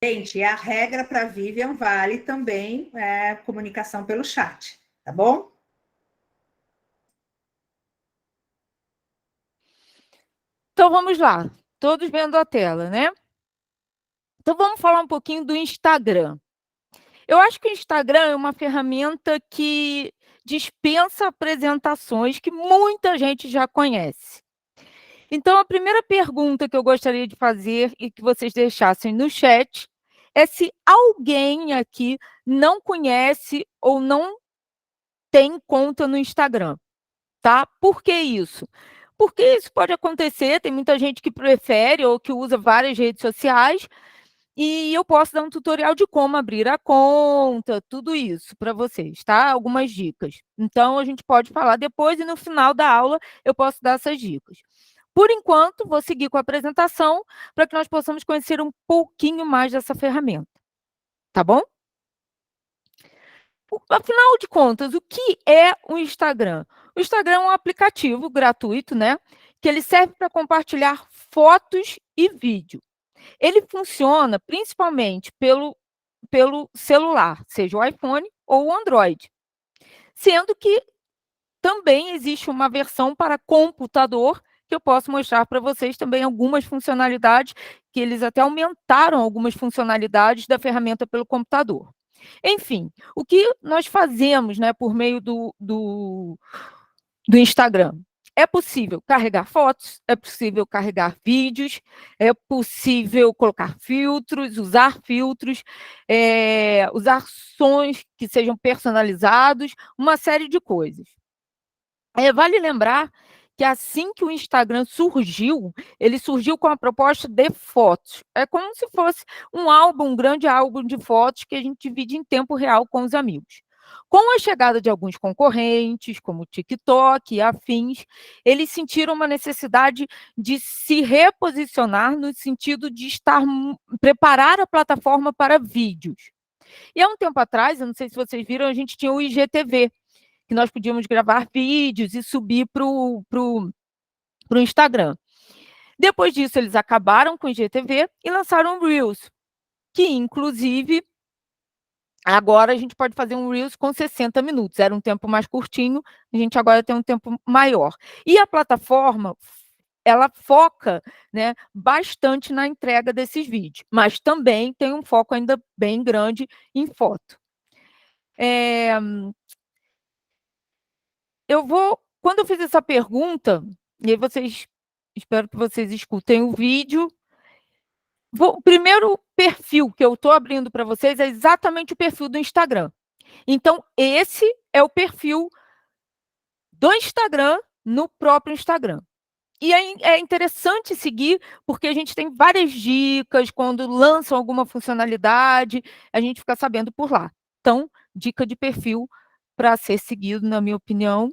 Gente, a regra para a Vivian vale também comunicação pelo chat, tá bom? Então, vamos lá. Todos vendo a tela, né? Então, vamos falar um pouquinho do Instagram. Eu acho que o Instagram é uma ferramenta que dispensa apresentações que muita gente já conhece. Então, a primeira pergunta que eu gostaria de fazer e que vocês deixassem no chat é se alguém aqui não conhece ou não tem conta no Instagram, tá? Por que isso? Porque isso pode acontecer, tem muita gente que prefere ou que usa várias redes sociais, e eu posso dar um tutorial de como abrir a conta, tudo isso para vocês, tá? Algumas dicas. Então, a gente pode falar depois e no final da aula eu posso dar essas dicas. Por enquanto, vou seguir com a apresentação para que nós possamos conhecer um pouquinho mais dessa ferramenta, tá bom? Afinal de contas, o que é o Instagram? O Instagram é um aplicativo gratuito, né? Que ele serve para compartilhar fotos e vídeo. Ele funciona principalmente pelo celular, seja o iPhone ou o Android. Sendo que também existe uma versão para computador, que eu posso mostrar para vocês também algumas funcionalidades, que eles até aumentaram algumas funcionalidades da ferramenta pelo computador. Enfim, o que nós fazemos, né, por meio do Instagram? É possível carregar fotos, é possível carregar vídeos, é possível colocar filtros, usar usar sons que sejam personalizados, uma série de coisas. Vale lembrar que assim que o Instagram surgiu, ele surgiu com a proposta de fotos. É como se fosse um grande álbum de fotos que a gente divide em tempo real com os amigos. Com a chegada de alguns concorrentes, como o TikTok e afins, eles sentiram uma necessidade de se reposicionar no sentido de preparar a plataforma para vídeos. E há um tempo atrás, eu não sei se vocês viram, a gente tinha o IGTV, que nós podíamos gravar vídeos e subir para o Instagram. Depois disso, eles acabaram com o IGTV e lançaram o Reels, que, inclusive, agora a gente pode fazer um Reels com 60 minutos. Era um tempo mais curtinho, a gente agora tem um tempo maior. E a plataforma, ela foca, né, bastante na entrega desses vídeos, mas também tem um foco ainda bem grande em foto. Quando eu fiz essa pergunta, e aí espero que vocês escutem o vídeo. O primeiro perfil que eu estou abrindo para vocês é exatamente o perfil do Instagram. Então, esse é o perfil do Instagram no próprio Instagram. E é interessante seguir, porque a gente tem várias dicas, quando lançam alguma funcionalidade, a gente fica sabendo por lá. Então, dica de perfil para ser seguido, na minha opinião,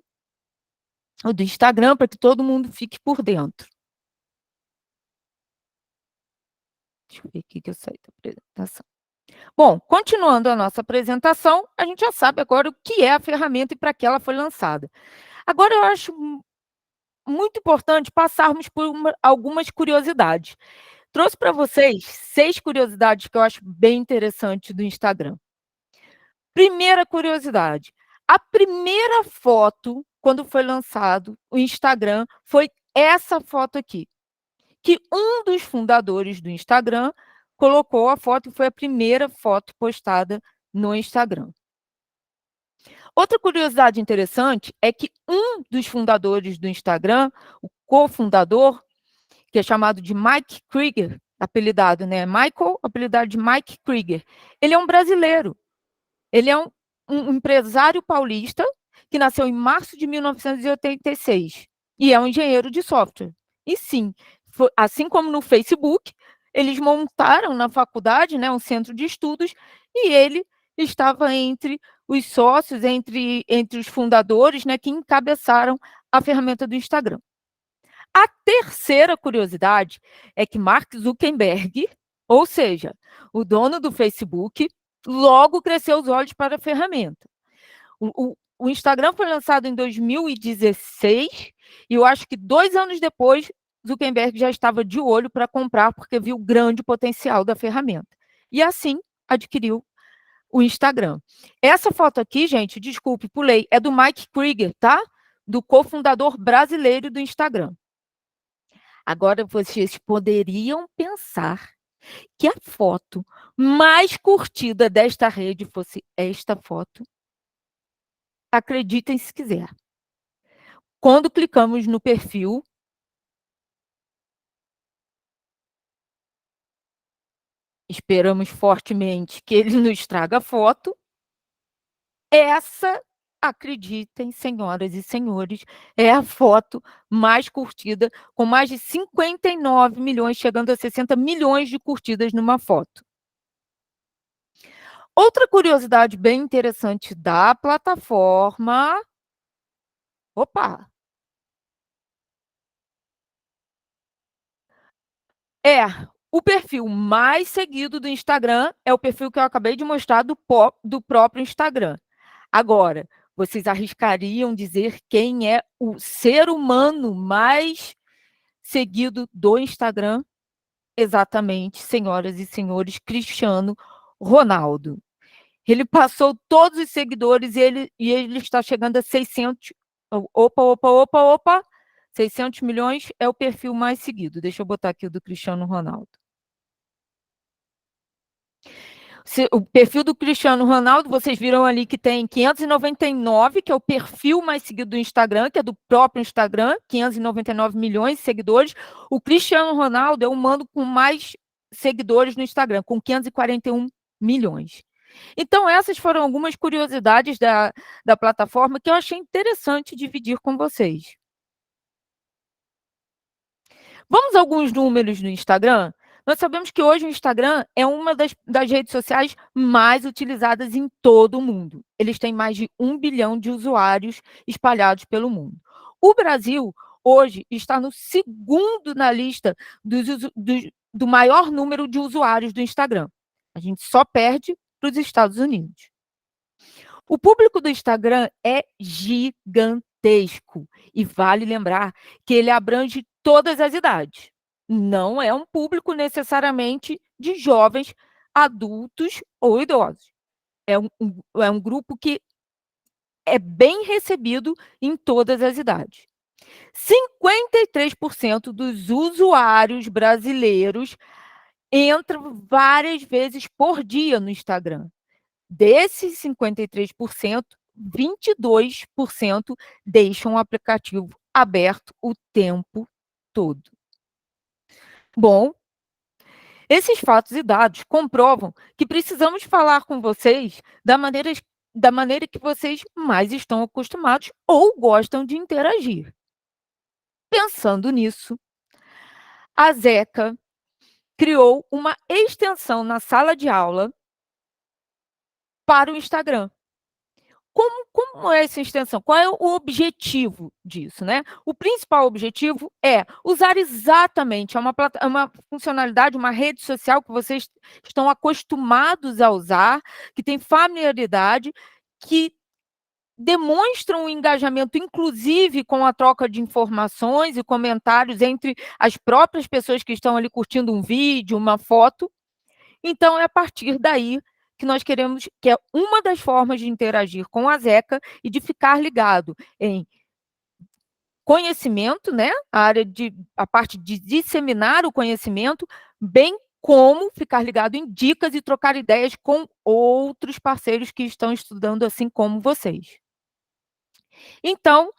o do Instagram, para que todo mundo fique por dentro. Deixa eu ver aqui que eu saí da apresentação. Bom, continuando a nossa apresentação, a gente já sabe agora o que é a ferramenta e para que ela foi lançada. Agora, eu acho muito importante passarmos por algumas curiosidades. Trouxe para vocês 6 curiosidades que eu acho bem interessantes do Instagram. Primeira curiosidade. A primeira foto, quando foi lançado o Instagram, foi essa foto aqui, que um dos fundadores do Instagram colocou a foto e foi a primeira foto postada no Instagram. Outra curiosidade interessante é que um dos fundadores do Instagram, o cofundador, que é chamado de Mike Krieger, apelidado, né? Michael, apelidado de Mike Krieger, ele é um brasileiro. Ele é um empresário paulista que nasceu em março de 1986 e é um engenheiro de software. E sim, assim como no Facebook, eles montaram na faculdade, né, um centro de estudos, e ele estava entre os sócios, entre os fundadores, né, que encabeçaram a ferramenta do Instagram. A terceira curiosidade é que Mark Zuckerberg, ou seja, o dono do Facebook, logo cresceu os olhos para a ferramenta. O Instagram foi lançado em 2016 e eu acho que 2 anos depois, Zuckerberg já estava de olho para comprar, porque viu o grande potencial da ferramenta. e assim adquiriu o Instagram. Essa foto aqui, gente, desculpe, pulei, é do Mike Krieger, tá? Do cofundador brasileiro do Instagram. Agora, vocês poderiam pensar que a foto mais curtida desta rede fosse esta foto? Acreditem se quiser. Quando clicamos no perfil, esperamos fortemente que ele nos traga foto. Essa, acreditem, senhoras e senhores, é a foto mais curtida, com mais de 59 milhões, chegando a 60 milhões de curtidas numa foto. Outra curiosidade bem interessante da plataforma. Opa! O perfil mais seguido do Instagram é o perfil que eu acabei de mostrar do próprio Instagram. Agora, vocês arriscariam dizer quem é o ser humano mais seguido do Instagram? Exatamente, senhoras e senhores, Cristiano Ronaldo. Ele passou todos os seguidores e ele está chegando a 600. Opa. 600 milhões é o perfil mais seguido. Deixa eu botar aqui o do Cristiano Ronaldo. O perfil do Cristiano Ronaldo, vocês viram ali que tem 599, que é o perfil mais seguido do Instagram, que é do próprio Instagram, 599 milhões de seguidores. O Cristiano Ronaldo é o humano com mais seguidores no Instagram, com 541 milhões. Então, essas foram algumas curiosidades da plataforma que eu achei interessante dividir com vocês. Vamos a alguns números no Instagram? Nós sabemos que hoje o Instagram é uma das redes sociais mais utilizadas em todo o mundo. Eles têm mais de 1 bilhão de usuários espalhados pelo mundo. O Brasil, hoje, está no segundo na lista do maior número de usuários do Instagram. A gente só perde para os Estados Unidos. O público do Instagram é gigantesco e vale lembrar que ele abrange todas as idades. Não é um público necessariamente de jovens, adultos ou idosos. É um grupo que é bem recebido em todas as idades. 53% dos usuários brasileiros entram várias vezes por dia no Instagram. Desses 53%, 22% deixam o aplicativo aberto o tempo todo. Bom, esses fatos e dados comprovam que precisamos falar com vocês da maneira que vocês mais estão acostumados ou gostam de interagir. Pensando nisso, a Zeca criou uma extensão na sala de aula para o Instagram. Como é essa extensão? Qual é o objetivo disso, né? O principal objetivo é usar exatamente uma funcionalidade, uma rede social que vocês estão acostumados a usar, que tem familiaridade, que demonstra um engajamento, inclusive com a troca de informações e comentários entre as próprias pessoas que estão ali curtindo um vídeo, uma foto. Então, é a partir daí que nós queremos, que é uma das formas de interagir com a Zeca e de ficar ligado em conhecimento, né? A parte de disseminar o conhecimento, bem como ficar ligado em dicas e trocar ideias com outros parceiros que estão estudando assim como vocês. Então,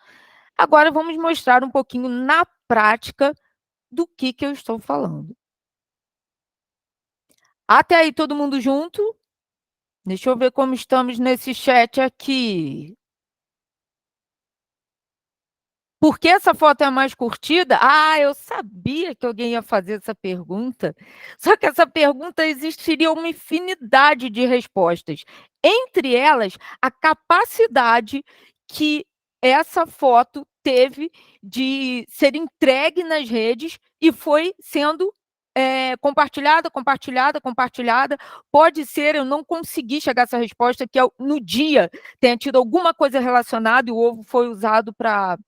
agora vamos mostrar um pouquinho na prática do que eu estou falando. Até aí, todo mundo junto? Deixa eu ver como estamos nesse chat aqui. Por que essa foto é a mais curtida? Ah, eu sabia que alguém ia fazer essa pergunta. Só que essa pergunta existiria uma infinidade de respostas. Entre elas, a capacidade que essa foto teve de ser entregue nas redes e foi sendo compartilhada. Pode ser, eu não consegui chegar a essa resposta, que no dia tenha tido alguma coisa relacionada e o ovo foi usado para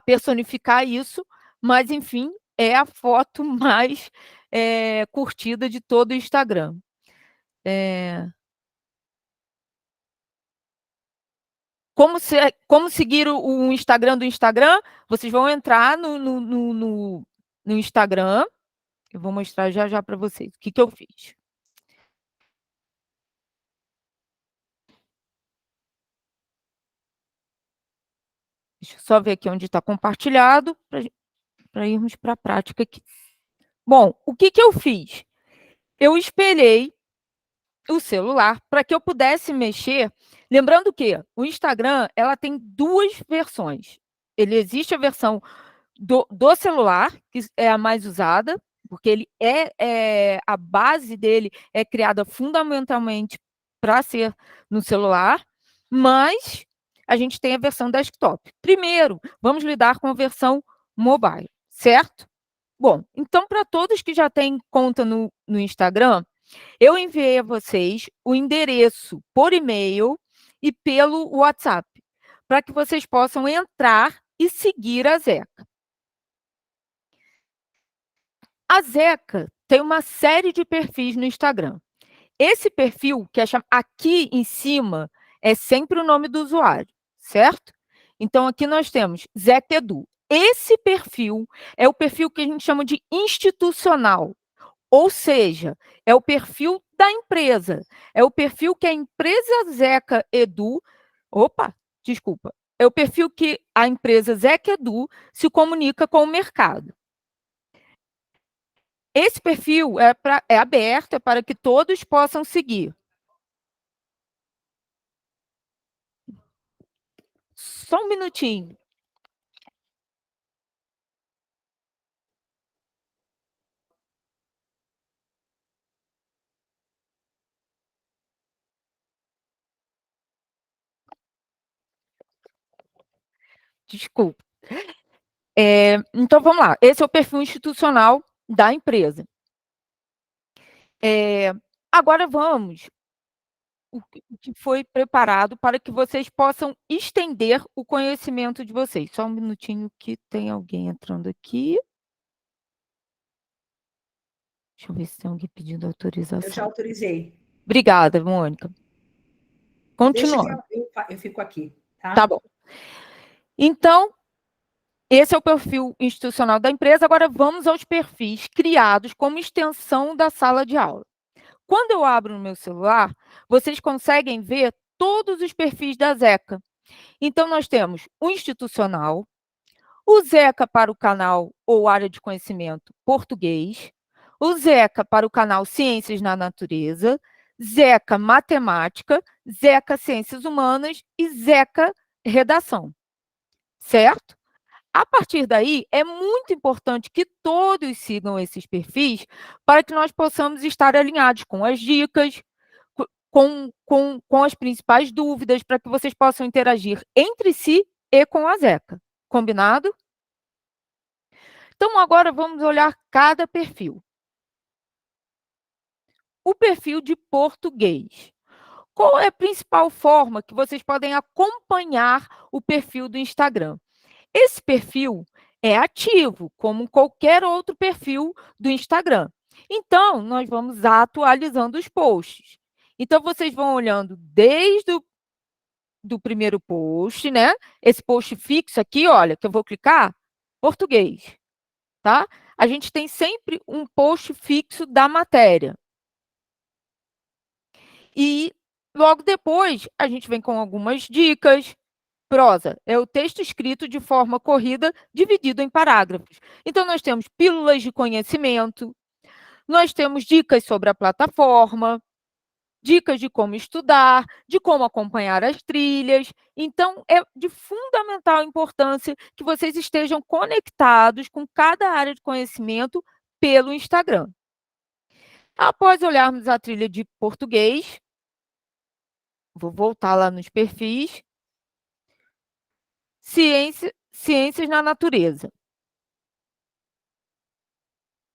personificar isso, mas, enfim, é a foto mais curtida de todo o Instagram. Como seguir o Instagram do Instagram? Vocês vão entrar no Instagram. Eu vou mostrar já já para vocês o que eu fiz. Deixa eu só ver aqui onde está compartilhado, para irmos para a prática aqui. Bom, o que eu fiz? Eu espelhei o celular para que eu pudesse mexer. Lembrando que o Instagram ela tem duas versões. Ele existe a versão do celular, que é a mais usada, porque ele a base dele é criada fundamentalmente para ser no celular, mas a gente tem a versão desktop. Primeiro, vamos lidar com a versão mobile, certo? Bom, então, para todos que já têm conta no Instagram, eu enviei a vocês o endereço por e-mail e pelo WhatsApp, para que vocês possam entrar e seguir a Zeca. A Zeca tem uma série de perfis no Instagram. Esse perfil, que é aqui em cima, é sempre o nome do usuário, certo? Então, aqui nós temos Zeca Edu. Esse perfil é o perfil que a gente chama de institucional, ou seja, é o perfil da empresa, é o perfil que a empresa Zeca Edu, desculpa, é o perfil que a empresa Zeca Edu se comunica com o mercado. Esse perfil é aberto, é para que todos possam seguir. Só um minutinho. Desculpa. Então, vamos lá. Esse é o perfil institucional da empresa. Agora, vamos o que foi preparado para que vocês possam estender o conhecimento de vocês. Só um minutinho que tem alguém entrando aqui. Deixa eu ver se tem alguém pedindo autorização. Eu já autorizei. Obrigada, Mônica. Continuando. Deixa que eu fico aqui, tá? Tá bom. Então, esse é o perfil institucional da empresa. Agora, vamos aos perfis criados como extensão da sala de aula. Quando eu abro no meu celular, vocês conseguem ver todos os perfis da Zeca. Então, nós temos o institucional, o Zeca para o canal ou área de conhecimento português, o Zeca para o canal Ciências na Natureza, Zeca Matemática, Zeca Ciências Humanas e Zeca Redação, certo? A partir daí, é muito importante que todos sigam esses perfis para que nós possamos estar alinhados com as dicas, com as principais dúvidas, para que vocês possam interagir entre si e com a Zeca. Combinado? Então, agora vamos olhar cada perfil. O perfil de português. Qual é a principal forma que vocês podem acompanhar o perfil do Instagram? Esse perfil é ativo, como qualquer outro perfil do Instagram. Então, nós vamos atualizando os posts. Então, vocês vão olhando desde o primeiro post, né? Esse post fixo aqui, olha, que eu vou clicar, português, tá? A gente tem sempre um post fixo da matéria. E logo depois, a gente vem com algumas dicas. Prosa é o texto escrito de forma corrida, dividido em parágrafos. Então, nós temos pílulas de conhecimento, nós temos dicas sobre a plataforma, dicas de como estudar, de como acompanhar as trilhas. Então, é de fundamental importância que vocês estejam conectados com cada área de conhecimento pelo Instagram. Após olharmos a trilha de português, vou voltar lá nos perfis. Ciências na natureza.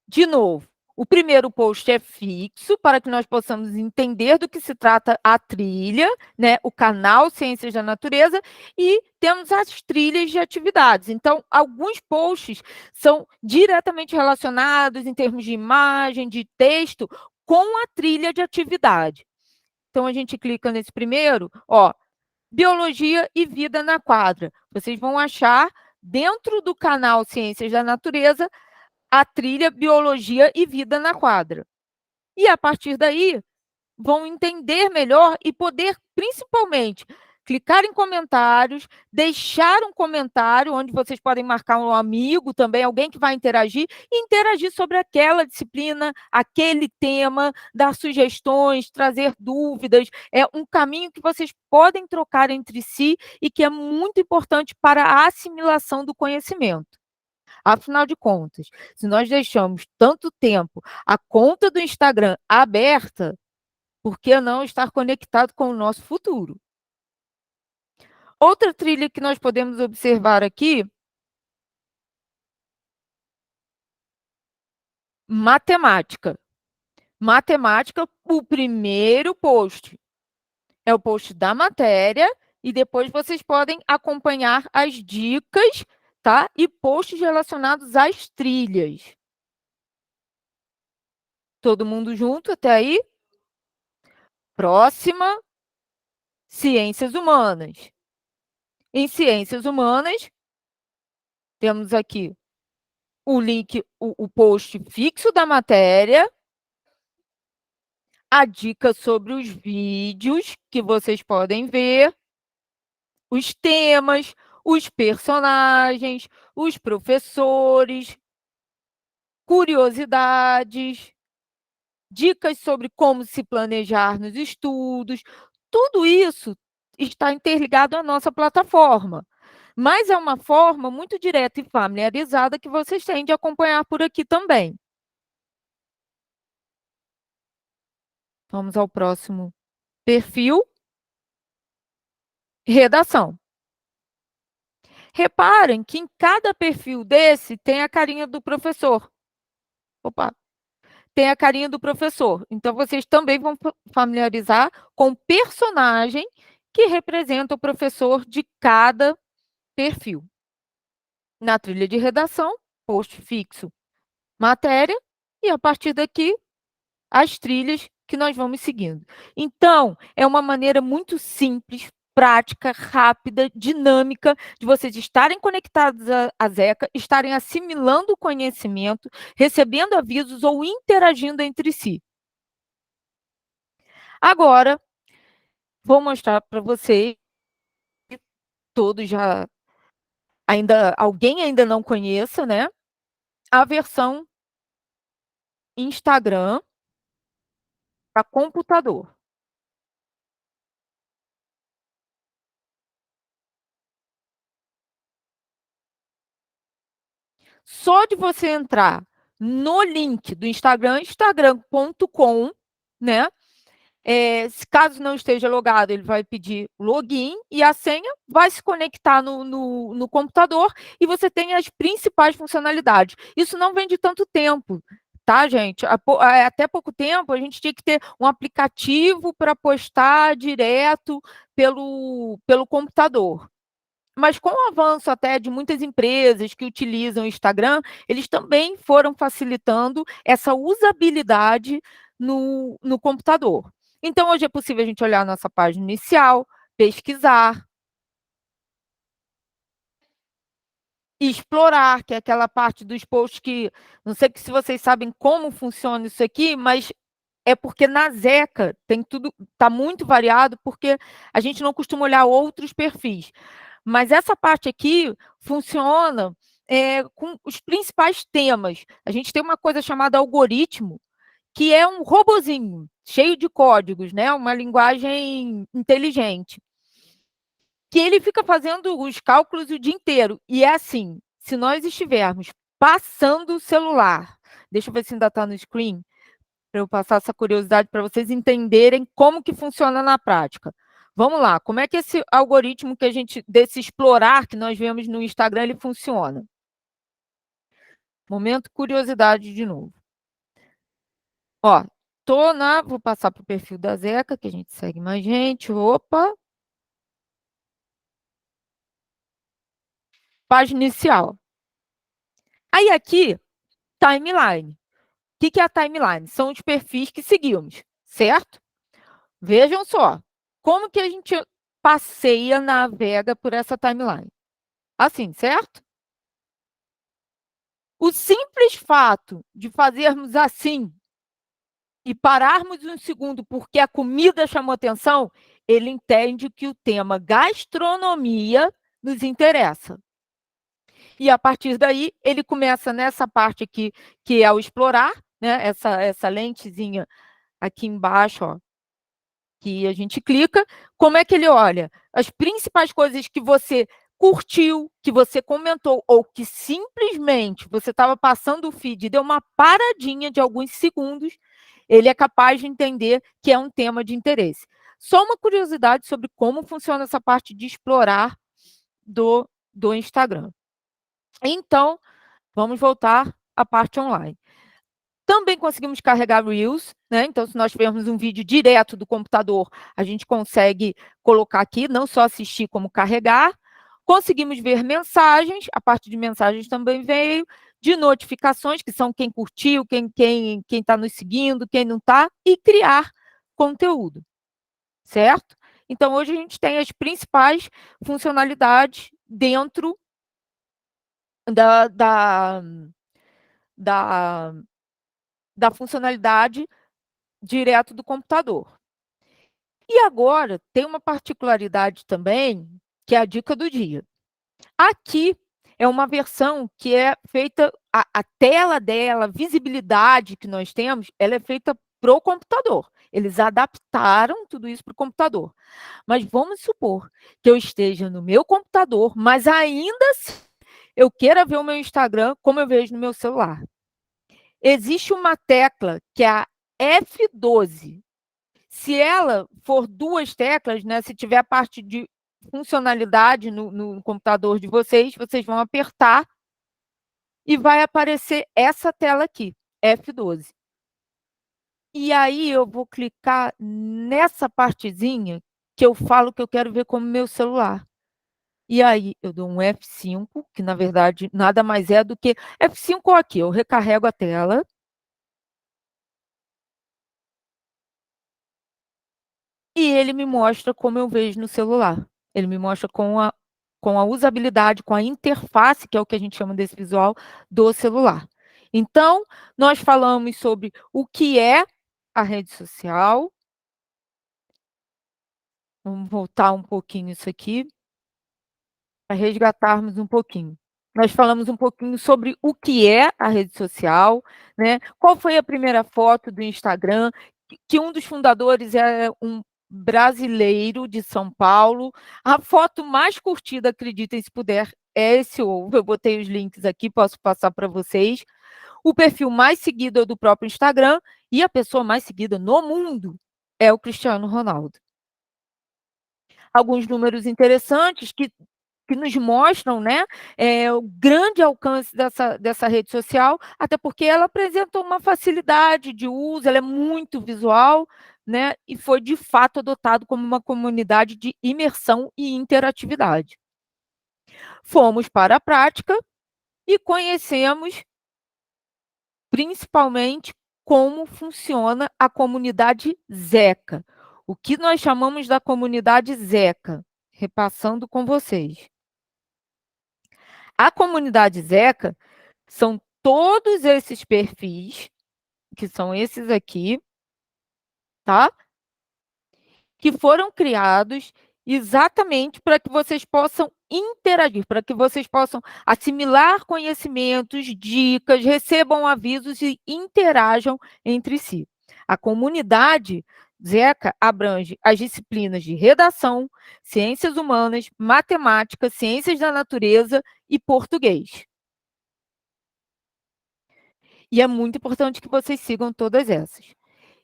De novo, O primeiro post é fixo, para que nós possamos entender do que se trata a trilha, né? O canal Ciências da Natureza, e temos as trilhas de atividades. Então, alguns posts são diretamente relacionados, em termos de imagem, de texto, com a trilha de atividade. Então, a gente clica nesse primeiro, ó, Biologia e Vida na Quadra. Vocês vão achar, dentro do canal Ciências da Natureza, a trilha Biologia e Vida na Quadra. E, a partir daí, vão entender melhor e poder, principalmente, clicar em comentários, deixar um comentário, onde vocês podem marcar um amigo também, alguém que vai interagir, e interagir sobre aquela disciplina, aquele tema, dar sugestões, trazer dúvidas. É um caminho que vocês podem trocar entre si e que é muito importante para a assimilação do conhecimento. Afinal de contas, se nós deixamos tanto tempo a conta do Instagram aberta, por que não estar conectado com o nosso futuro? Outra trilha que nós podemos observar aqui, matemática. Matemática, o primeiro post é o post da matéria, e depois vocês podem acompanhar as dicas, tá? E posts relacionados às trilhas. Todo mundo junto até aí? Próxima, ciências humanas. Em ciências humanas, temos aqui o link, o post fixo da matéria, a dica sobre os vídeos que vocês podem ver, os temas, os personagens, os professores, curiosidades, dicas sobre como se planejar nos estudos. Tudo isso está interligado à nossa plataforma, mas é uma forma muito direta e familiarizada que vocês têm de acompanhar por aqui também. Vamos ao próximo perfil, redação. Reparem que em cada perfil desse tem a carinha do professor. Opa, tem a carinha do professor. Então, vocês também vão familiarizar com o personagem que representa o professor de cada perfil. Na trilha de redação, post fixo, matéria, e a partir daqui, as trilhas que nós vamos seguindo. Então, é uma maneira muito simples, prática, rápida, dinâmica, de vocês estarem conectados à Zeca, estarem assimilando o conhecimento, recebendo avisos ou interagindo entre si. Agora, vou mostrar para vocês, todos já, alguém ainda não conheça, né? A versão Instagram para computador. Só de você entrar no link do Instagram, instagram.com, né? Caso não esteja logado, ele vai pedir login e a senha, vai se conectar no computador e você tem as principais funcionalidades. Isso não vem de tanto tempo, tá, gente? Até pouco tempo, a gente tinha que ter um aplicativo para postar direto pelo computador. Mas com o avanço até de muitas empresas que utilizam o Instagram, eles também foram facilitando essa usabilidade no computador. Então, hoje é possível a gente olhar a nossa página inicial, pesquisar, explorar, que é aquela parte dos posts que, não sei se vocês sabem como funciona isso aqui, mas é porque na Zeca tem tudo, está muito variado, porque a gente não costuma olhar outros perfis. Mas essa parte aqui funciona com os principais temas. A gente tem uma coisa chamada algoritmo, que é um robozinho, cheio de códigos, né? Uma linguagem inteligente, que ele fica fazendo os cálculos o dia inteiro. E é assim, se nós estivermos passando o celular, deixa eu ver se ainda está no screen, para eu passar essa curiosidade para vocês entenderem como que funciona na prática. Vamos lá, como é que esse algoritmo que desse explorar que nós vemos no Instagram, ele funciona? Momento curiosidade de novo. Ó, vou passar para o perfil da Zeca, que a gente segue mais gente. Opa! Página inicial. Aí aqui, timeline. O que é a timeline? São os perfis que seguimos, certo? Vejam só, como que a gente passeia, navega por essa timeline? Assim, certo? O simples fato de fazermos assim e pararmos um segundo porque a comida chamou atenção, ele entende que o tema gastronomia nos interessa. E a partir daí, ele começa nessa parte aqui, que é o explorar, né? Essa lentezinha aqui embaixo, ó, que a gente clica. Como é que ele olha? As principais coisas que você curtiu, que você comentou, ou que simplesmente você estava passando o feed e deu uma paradinha de alguns segundos, ele é capaz de entender que é um tema de interesse. Só uma curiosidade sobre como funciona essa parte de explorar do Instagram. Então, vamos voltar à parte online. Também conseguimos carregar Reels, né? Então, se nós tivermos um vídeo direto do computador, a gente consegue colocar aqui, não só assistir, como carregar. Conseguimos ver mensagens, a parte de mensagens também veio, de notificações, que são quem curtiu, quem está nos seguindo, quem não está, e criar conteúdo, certo? Então, hoje a gente tem as principais funcionalidades dentro da, da, da, da funcionalidade direto do computador. E agora tem uma particularidade também, que é a dica do dia. Aqui é uma versão que é feita, a tela dela, a visibilidade que nós temos, ela é feita para o computador. Eles adaptaram tudo isso para o computador. Mas vamos supor que eu esteja no meu computador, mas ainda assim eu queira ver o meu Instagram como eu vejo no meu celular. Existe uma tecla que é a F12. Se ela for duas teclas, né, se tiver a parte de funcionalidade no computador de vocês, vocês vão apertar e vai aparecer essa tela aqui, F12. E aí eu vou clicar nessa partezinha que eu falo que eu quero ver como meu celular. E aí eu dou um F5, que na verdade nada mais é do que F5 aqui, eu recarrego a tela. E ele me mostra como eu vejo no celular. Ele me mostra com a usabilidade, com a interface, que é o que a gente chama desse visual, do celular. Então, nós falamos sobre o que é a rede social. Vamos voltar um pouquinho isso aqui, para resgatarmos um pouquinho. Nós falamos um pouquinho sobre o que é a rede social, né? Qual foi a primeira foto do Instagram, que um dos fundadores é um brasileiro de São Paulo. A foto mais curtida, acreditem se puder, é esse ovo. Eu botei os links aqui, posso passar para vocês. O perfil mais seguido é do próprio Instagram e a pessoa mais seguida no mundo é o Cristiano Ronaldo. Alguns números interessantes que nos mostram, né, o grande alcance dessa rede social, até porque ela apresenta uma facilidade de uso, ela é muito visual, né, e foi de fato adotado como uma comunidade de imersão e interatividade. Fomos para a prática e conhecemos principalmente como funciona a comunidade Zeca. O que nós chamamos da comunidade Zeca, repassando com vocês. A comunidade Zeca são todos esses perfis, que são esses aqui, tá? Que foram criados exatamente para que vocês possam interagir, para que vocês possam assimilar conhecimentos, dicas, recebam avisos e interajam entre si. A comunidade Zeca abrange as disciplinas de redação, ciências humanas, matemática, ciências da natureza e português. E é muito importante que vocês sigam todas essas.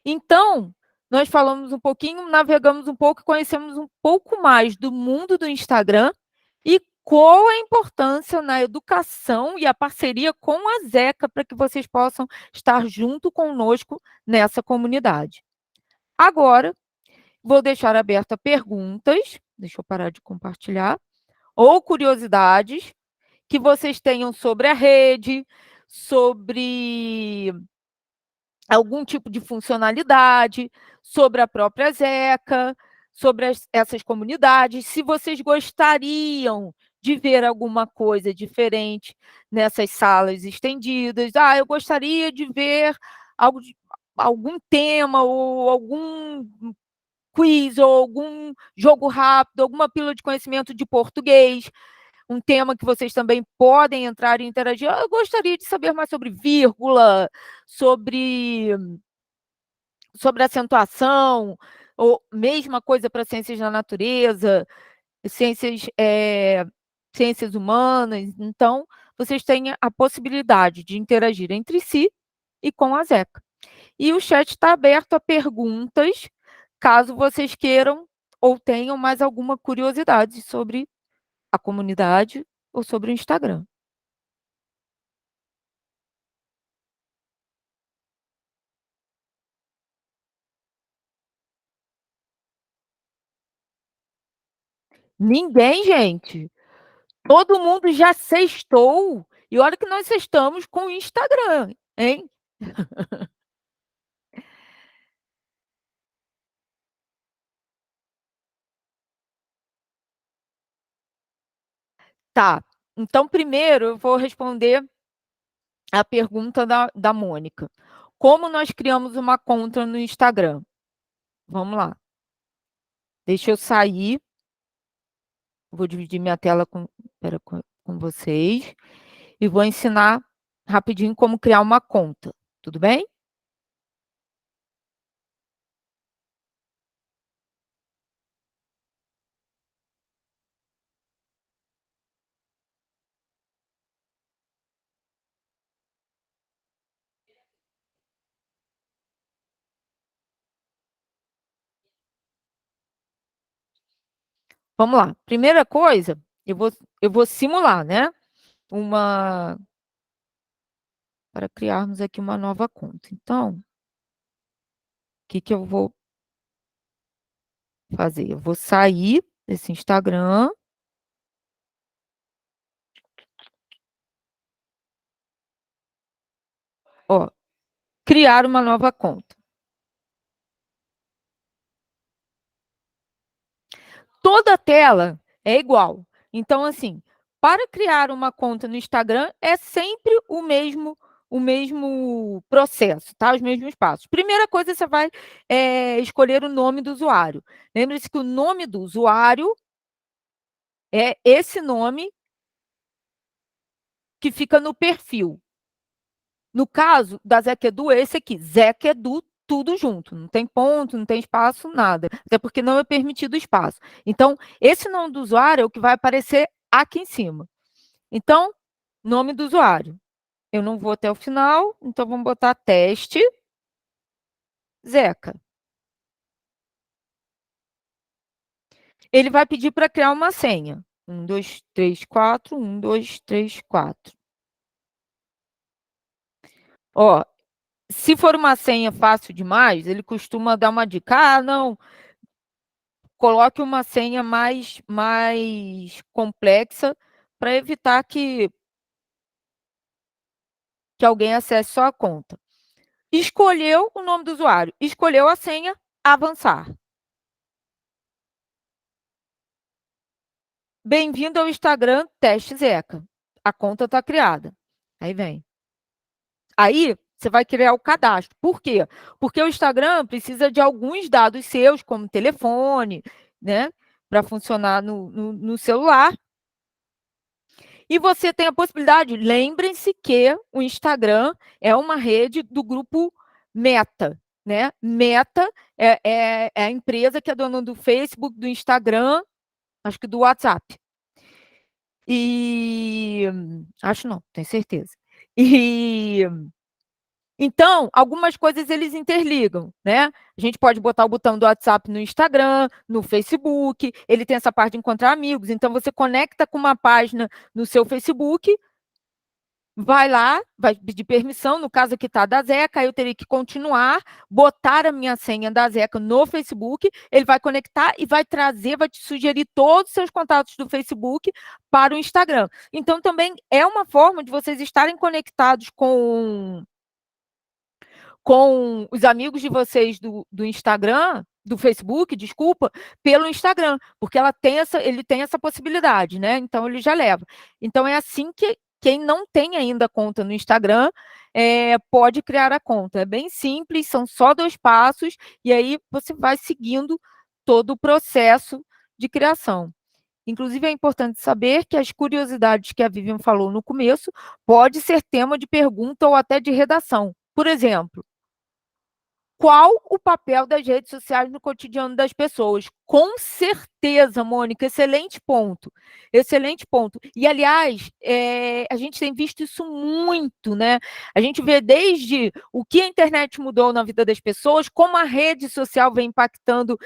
Então, nós falamos um pouquinho, navegamos um pouco, conhecemos um pouco mais do mundo do Instagram e qual a importância na educação e a parceria com a Zeca para que vocês possam estar junto conosco nessa comunidade. Agora, vou deixar aberta perguntas, deixa eu parar de compartilhar, ou curiosidades que vocês tenham sobre a rede, sobre algum tipo de funcionalidade, sobre a própria Zeca, sobre essas comunidades, se vocês gostariam de ver alguma coisa diferente nessas salas estendidas. Eu gostaria de ver algum tema ou algum quiz ou algum jogo rápido, alguma pílula de conhecimento de português, um tema que vocês também podem entrar e interagir. Eu gostaria de saber mais sobre vírgula, sobre acentuação, ou mesma coisa para ciências da natureza, ciências humanas. Então, vocês têm a possibilidade de interagir entre si e com a Zeca. E o chat está aberto a perguntas, caso vocês queiram ou tenham mais alguma curiosidade sobre a comunidade ou sobre o Instagram. Ninguém, gente. Todo mundo já sextou. E olha que nós sextamos com o Instagram, hein? Tá. Então, primeiro, eu vou responder a pergunta da Mônica. Como nós criamos uma conta no Instagram? Vamos lá. Deixa eu sair. Vou dividir minha tela com vocês. E vou ensinar rapidinho como criar uma conta. Tudo bem? Vamos lá. Primeira coisa, eu vou simular, né? Para criarmos aqui uma nova conta. Então, o que eu vou fazer? Eu vou sair desse Instagram. Ó, criar uma nova conta. Toda a tela é igual. Então, assim, para criar uma conta no Instagram, é sempre o mesmo processo, tá? Os mesmos passos. Primeira coisa, você vai escolher o nome do usuário. Lembre-se que o nome do usuário é esse nome que fica no perfil. No caso da Zeca Edu, é esse aqui, Zeca Edu, tudo junto. Não tem ponto, não tem espaço, nada. Até porque não é permitido espaço. Então, esse nome do usuário é o que vai aparecer aqui em cima. Então, nome do usuário. Eu não vou até o final, então vamos botar teste Zeca. Ele vai pedir para criar uma senha. 1, 2, 3, 4, 1, 2, 3, 4. Ó, se for uma senha fácil demais, ele costuma dar uma dica. Não, coloque uma senha mais complexa para evitar que alguém acesse sua conta. Escolheu o nome do usuário, escolheu a senha, avançar. Bem-vindo ao Instagram Teste Zeca. A conta está criada. Aí vem. Aí, você vai criar o cadastro. Por quê? Porque o Instagram precisa de alguns dados seus, como telefone, né? Para funcionar no celular. E você tem a possibilidade, lembrem-se que o Instagram é uma rede do grupo Meta, né? Meta é a empresa que é dona do Facebook, do Instagram, acho que do WhatsApp. E acho não, tenho certeza. Então, algumas coisas eles interligam, né? A gente pode botar o botão do WhatsApp no Instagram, no Facebook, ele tem essa parte de encontrar amigos, então você conecta com uma página no seu Facebook, vai lá, vai pedir permissão, no caso aqui está da Zeca, eu teria que continuar, botar a minha senha da Zeca no Facebook, ele vai conectar e vai trazer, vai te sugerir todos os seus contatos do Facebook para o Instagram. Então, também é uma forma de vocês estarem conectados com os amigos de vocês do Instagram, do Facebook, desculpa, pelo Instagram, porque ele tem essa possibilidade, né? Então, ele já leva. Então, é assim que quem não tem ainda conta no Instagram pode criar a conta. É bem simples, são só 2 passos, e aí você vai seguindo todo o processo de criação. Inclusive, é importante saber que as curiosidades que a Vivian falou no começo pode ser tema de pergunta ou até de redação. Por exemplo, qual o papel das redes sociais no cotidiano das pessoas? Com certeza, Mônica, excelente ponto. Excelente ponto. E, aliás, a gente tem visto isso muito, né? A gente vê desde o que a internet mudou na vida das pessoas, como a rede social vem impactando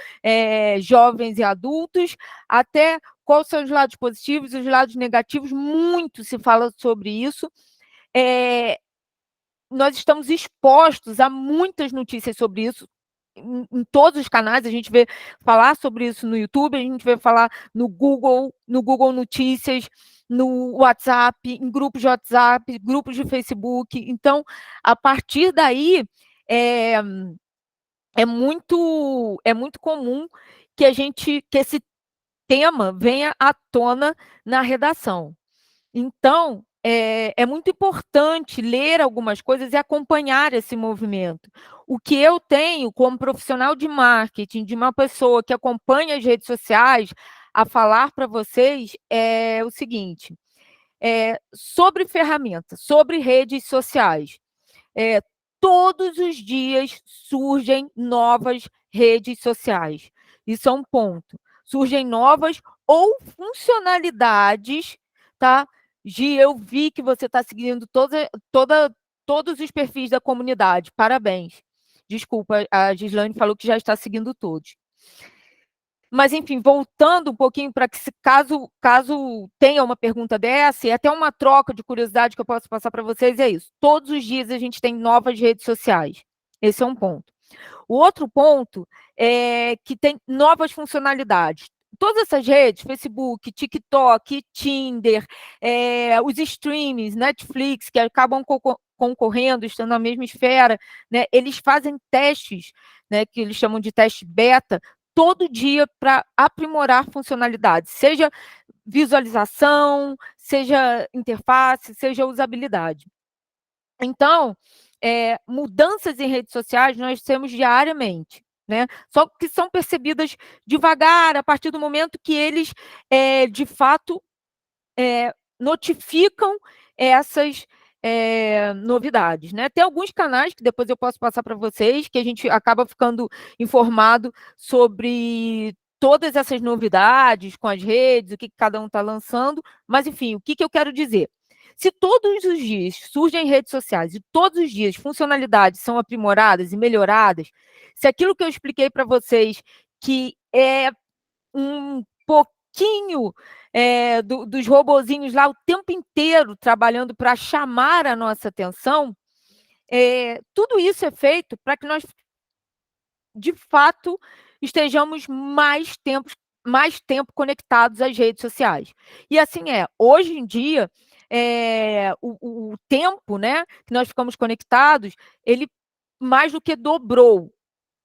jovens e adultos, até quais são os lados positivos e os lados negativos. Muito se fala sobre isso. Nós estamos expostos a muitas notícias sobre isso, em todos os canais, a gente vê falar sobre isso no YouTube, a gente vê falar no Google Notícias, no WhatsApp, em grupos de WhatsApp, grupos de Facebook. Então, a partir daí, é muito comum que esse tema venha à tona na redação. Então, é muito importante ler algumas coisas e acompanhar esse movimento. O que eu tenho como profissional de marketing, de uma pessoa que acompanha as redes sociais, a falar para vocês é o seguinte: sobre ferramentas, sobre redes sociais. Todos os dias surgem novas redes sociais. Isso é um ponto. Surgem novas ou funcionalidades, tá? Gi, eu vi que você está seguindo todos os perfis da comunidade. Parabéns. Desculpa, a Gislaine falou que já está seguindo todos. Mas, enfim, voltando um pouquinho para que, caso tenha uma pergunta dessa, e até uma troca de curiosidade que eu posso passar para vocês, é isso. Todos os dias a gente tem novas redes sociais. Esse é um ponto. O outro ponto é que tem novas funcionalidades. Todas essas redes, Facebook, TikTok, Tinder, os streamings, Netflix, que acabam concorrendo, estando na mesma esfera, né, eles fazem testes, né, que eles chamam de teste beta, todo dia para aprimorar funcionalidades, seja visualização, seja interface, seja usabilidade. Então, mudanças em redes sociais nós temos diariamente, né? Só que são percebidas devagar, a partir do momento que eles, de fato, notificam essas novidades, né? Tem alguns canais que depois eu posso passar para vocês, que a gente acaba ficando informado sobre todas essas novidades com as redes, o que cada um está lançando, mas, enfim, o que eu quero dizer? Se todos os dias surgem redes sociais e todos os dias funcionalidades são aprimoradas e melhoradas, se aquilo que eu expliquei para vocês, que é um pouquinho dos robozinhos lá o tempo inteiro trabalhando para chamar a nossa atenção, tudo isso é feito para que nós, de fato, estejamos mais tempo conectados às redes sociais. E assim hoje em dia, o tempo, né, que nós ficamos conectados, ele mais do que dobrou.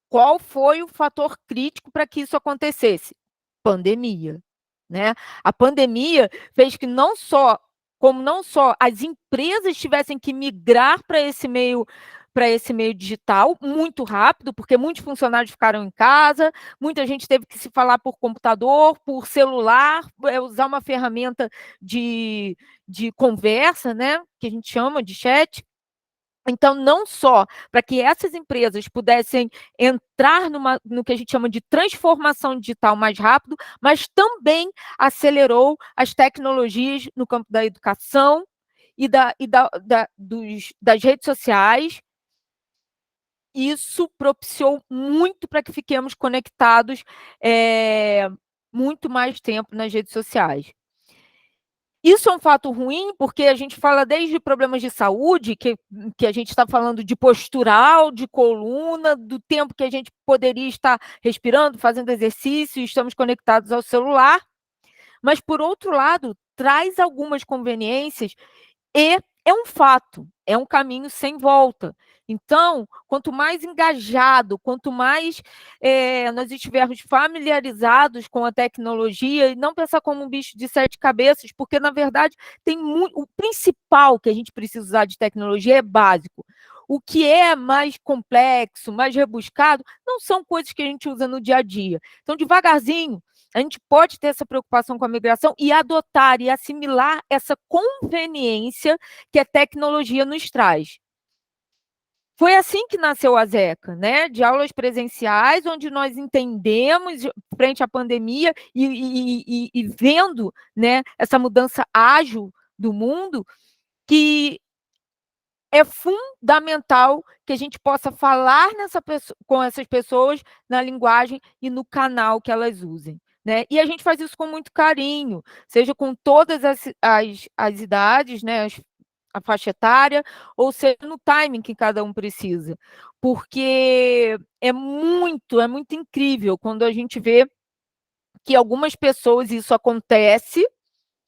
Qual foi o fator crítico para que isso acontecesse? Pandemia, né? A pandemia fez que não só as empresas tivessem que migrar para esse meio digital muito rápido, porque muitos funcionários ficaram em casa, muita gente teve que se falar por computador, por celular, usar uma ferramenta de conversa, né? Que a gente chama de chat. Então, não só para que essas empresas pudessem entrar no que a gente chama de transformação digital mais rápido, mas também acelerou as tecnologias no campo da educação e das redes sociais, isso propiciou muito para que fiquemos conectados muito mais tempo nas redes sociais. Isso é um fato ruim, porque a gente fala desde problemas de saúde, que a gente está falando de postural, de coluna, do tempo que a gente poderia estar respirando, fazendo exercício, e estamos conectados ao celular, mas, por outro lado, traz algumas conveniências e é um fato, é um caminho sem volta. Então, quanto mais engajado, quanto mais nós estivermos familiarizados com a tecnologia, e não pensar como um bicho de 7 cabeças, porque, na verdade, o principal que a gente precisa usar de tecnologia é básico. O que é mais complexo, mais rebuscado, não são coisas que a gente usa no dia a dia. Então, devagarzinho, a gente pode ter essa preocupação com a migração e adotar e assimilar essa conveniência que a tecnologia nos traz. Foi assim que nasceu a Zeca, né? De aulas presenciais, onde nós entendemos, frente à pandemia, e vendo, né, essa mudança ágil do mundo, que é fundamental que a gente possa falar com essas pessoas na linguagem e no canal que elas usem. Né? E a gente faz isso com muito carinho, seja com todas as idades, né? A faixa etária, ou seja, no timing que cada um precisa. Porque é muito incrível quando a gente vê que algumas pessoas isso acontece.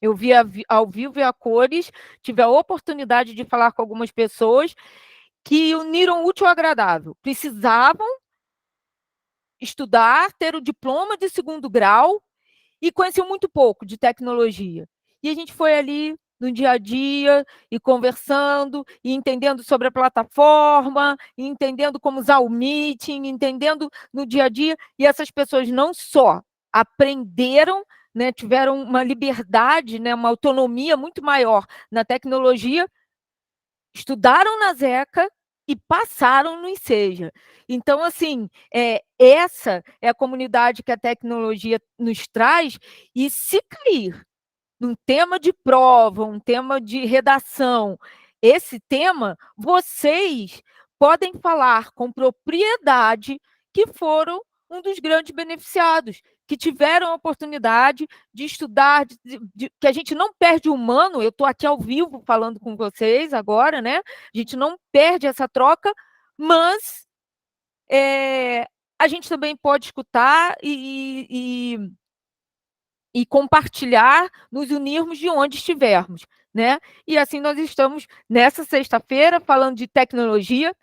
Eu vi ao vivo e a cores, tive a oportunidade de falar com algumas pessoas que uniram o útil ao agradável. Precisavam estudar, ter o diploma de 2º grau e conheciam muito pouco de tecnologia. E a gente foi ali no dia a dia, e conversando, e entendendo sobre a plataforma, e entendendo como usar o Meeting, entendendo no dia a dia, e essas pessoas não só aprenderam, né, tiveram uma liberdade, né, uma autonomia muito maior na tecnologia, estudaram na Zeca e passaram no Enseja. Então, assim, essa é a comunidade que a tecnologia nos traz, e se cair num tema de prova, um tema de redação, esse tema, vocês podem falar com propriedade que foram um dos grandes beneficiados, que tiveram a oportunidade de estudar, que a gente não perde o humano. Eu estou aqui ao vivo falando com vocês agora, né? A gente não perde essa troca, mas a gente também pode escutar e compartilhar, nos unirmos de onde estivermos, né? E assim nós estamos nessa sexta-feira falando de tecnologia,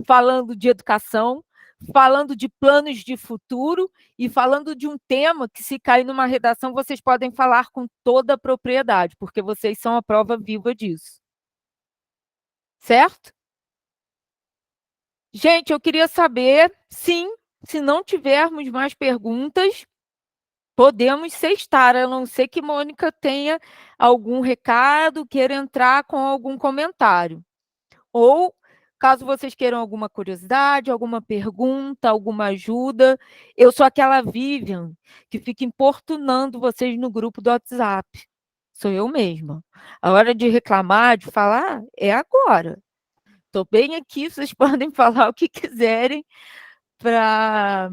falando de educação, falando de planos de futuro e falando de um tema que, se cair numa redação, vocês podem falar com toda a propriedade, porque vocês são a prova viva disso. Certo? Gente, eu queria saber, sim, se não tivermos mais perguntas, podemos sextar, a não ser que Mônica tenha algum recado, queira entrar com algum comentário. Ou, caso vocês queiram alguma curiosidade, alguma pergunta, alguma ajuda, eu sou aquela Vivian que fica importunando vocês no grupo do WhatsApp. Sou eu mesma. A hora de reclamar, de falar, é agora. Estou bem aqui, vocês podem falar o que quiserem para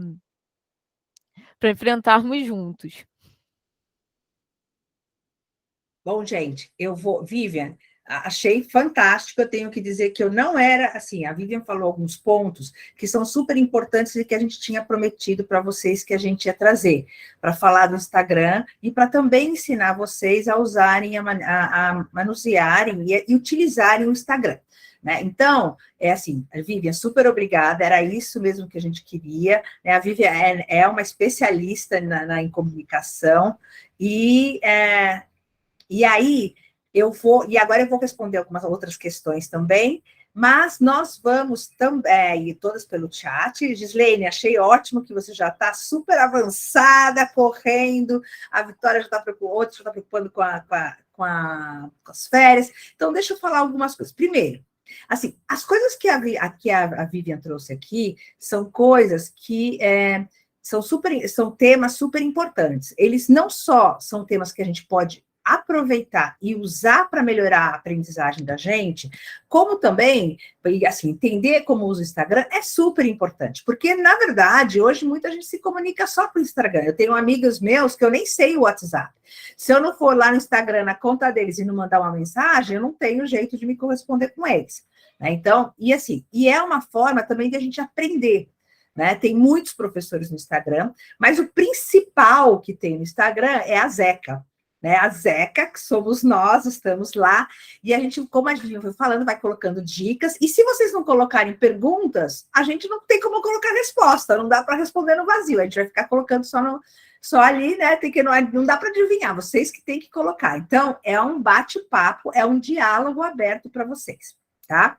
enfrentarmos juntos. Bom, gente, eu vou. Vivian, achei fantástico. Eu tenho que dizer que eu não era assim. A Vivian falou alguns pontos que são super importantes e que a gente tinha prometido para vocês que a gente ia trazer para falar do Instagram e para também ensinar vocês a usarem, a manusearem e utilizarem o Instagram. Né? Então, é assim, a Vivian, super obrigada, era isso mesmo que a gente queria. Né? A Vivian é uma especialista em comunicação e aí e agora eu vou responder algumas outras questões também, mas nós vamos também, todas pelo chat. Gislaine, achei ótimo que você já está super avançada, correndo, a Vitória já está preocupada, outra já está preocupando com as férias. Então, deixa eu falar algumas coisas. Primeiro, assim, as coisas que a Vivian trouxe aqui são coisas que são temas super importantes. Eles não só são temas que a gente pode aproveitar e usar para melhorar a aprendizagem da gente, como também, assim, entender como usa o Instagram é super importante, porque, na verdade, hoje muita gente se comunica só por Instagram. Eu tenho amigos meus que eu nem sei o WhatsApp. Se eu não for lá no Instagram, na conta deles, e não mandar uma mensagem, eu não tenho jeito de me corresponder com eles. Né? Então, e assim, e é uma forma também de a gente aprender. Né? Tem muitos professores no Instagram, mas o principal que tem no Instagram é a Zeca. Né? A Zeca, que somos nós, estamos lá, e a gente, como a gente foi falando, vai colocando dicas, e se vocês não colocarem perguntas, a gente não tem como colocar resposta, não dá para responder no vazio, a gente vai ficar colocando só ali, né? Não dá para adivinhar, vocês que têm que colocar. Então, é um bate-papo, é um diálogo aberto para vocês, tá?